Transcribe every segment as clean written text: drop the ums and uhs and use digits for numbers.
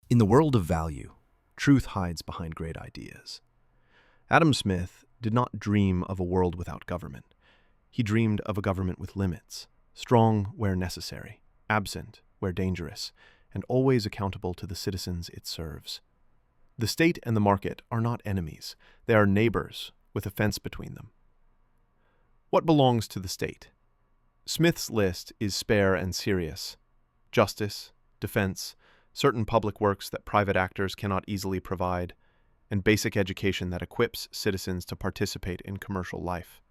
In the world of value, truth hides behind great ideas. Adam Smith did not dream of a world without government. He dreamed of a government with limits, strong where necessary, absent where dangerous, and always accountable to the citizens it serves. The state and the market are not enemies. They are neighbors with a fence between them. What belongs to the state? Smith's list is spare and serious. Justice, defense, certain public works that private actors cannot easily provide, and basic education that equips citizens to participate in commercial life.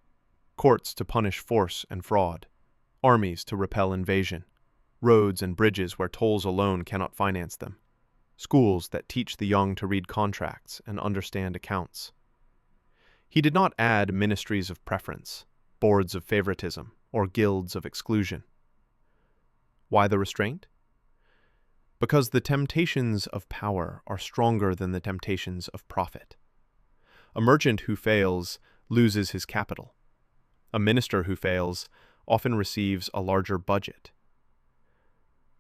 Courts to punish force and fraud, armies to repel invasion, roads and bridges where tolls alone cannot finance them, schools that teach the young to read contracts and understand accounts. He did not add ministries of preference, boards of favoritism, or guilds of exclusion. Why the restraint? Because the temptations of power are stronger than the temptations of profit. A merchant who fails loses his capital. A minister who fails often receives a larger budget.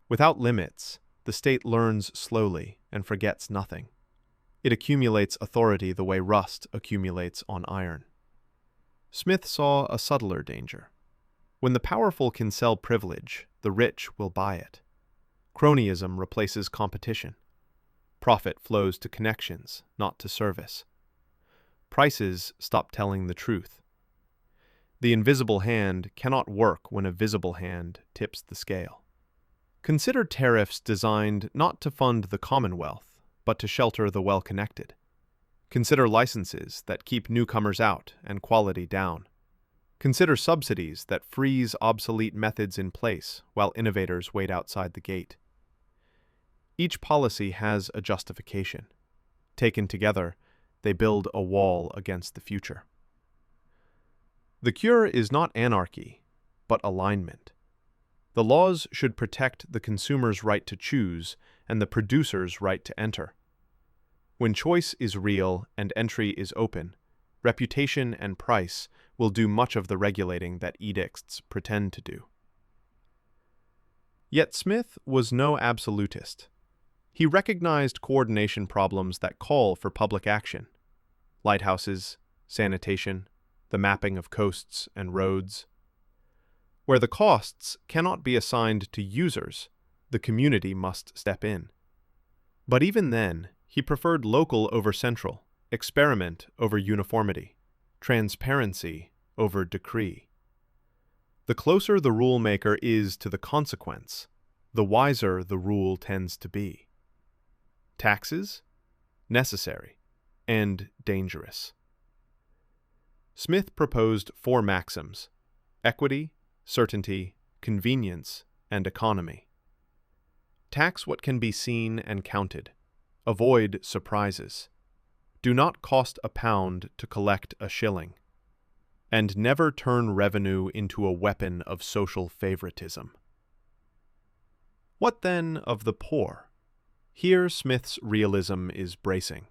Without limits, the state learns slowly and forgets nothing. It accumulates authority the way rust accumulates on iron. Smith saw a subtler danger. When the powerful can sell privilege, the rich will buy it. Cronyism replaces competition. Profit flows to connections, not to service. Prices stop telling the truth. The invisible hand cannot work when a visible hand tips the scale. Consider tariffs designed not to fund the commonwealth, but to shelter the well-connected. Consider licenses that keep newcomers out and quality down. Consider subsidies that freeze obsolete methods in place while innovators wait outside the gate. Each policy has a justification. Taken together, they build a wall against the future. The cure is not anarchy, but alignment. The laws should protect the consumer's right to choose and the producer's right to enter. When choice is real and entry is open, reputation and price will do much of the regulating that edicts pretend to do. Yet Smith was no absolutist. He recognized coordination problems that call for public action: lighthouses, sanitation, the mapping of coasts and roads. Where the costs cannot be assigned to users, the community must step in. But even then, he preferred local over central, experiment over uniformity, transparency over decree. The closer the rule maker is to the consequence, the wiser the rule tends to be. Taxes? Necessary and dangerous. Smith proposed 4 maxims: equity, certainty, convenience, and economy. Tax what can be seen and counted. Avoid surprises. Do not cost a pound to collect a shilling. And never turn revenue into a weapon of social favoritism. What then of the poor? Here Smith's realism is bracing.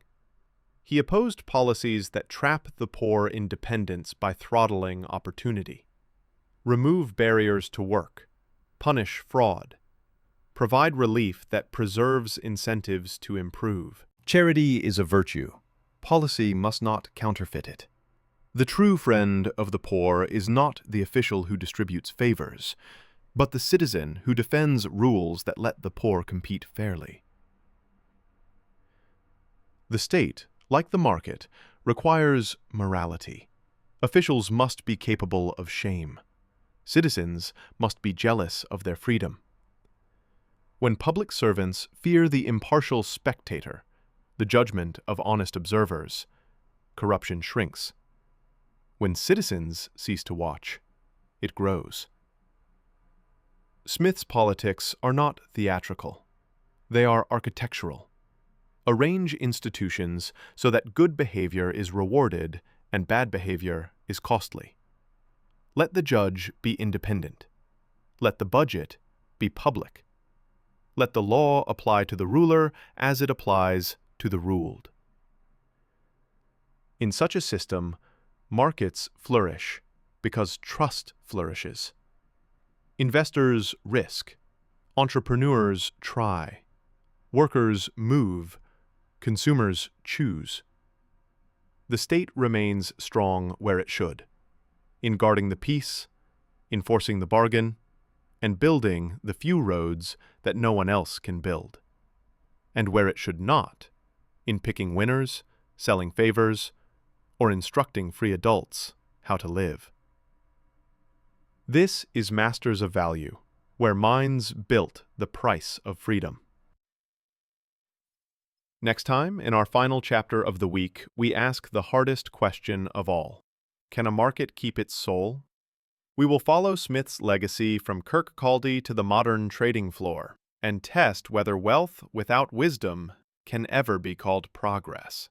He opposed policies that trap the poor in dependence by throttling opportunity. Remove barriers to work. Punish fraud. Provide relief that preserves incentives to improve. Charity is a virtue. Policy must not counterfeit it. The true friend of the poor is not the official who distributes favors, but the citizen who defends rules that let the poor compete fairly. The state, like the market, requires morality. Officials must be capable of shame. Citizens must be jealous of their freedom. When public servants fear the impartial spectator, the judgment of honest observers, corruption shrinks. When citizens cease to watch, it grows. Smith's politics are not theatrical. They are architectural. Arrange institutions so that good behavior is rewarded and bad behavior is costly. Let the judge be independent. Let the budget be public. Let the law apply to the ruler as it applies to the ruled. In such a system, markets flourish because trust flourishes. Investors risk. Entrepreneurs try. Workers move, consumers choose. The state remains strong where it should, in guarding the peace, enforcing the bargain, and building the few roads that no one else can build. And where it should not, in picking winners, selling favors, or instructing free adults how to live. This is Masters of Value, where minds built the price of freedom. Next time, in our final chapter of the week, we ask the hardest question of all. Can a market keep its soul? We will follow Smith's legacy from Kirkcaldy to the modern trading floor and test whether wealth without wisdom can ever be called progress.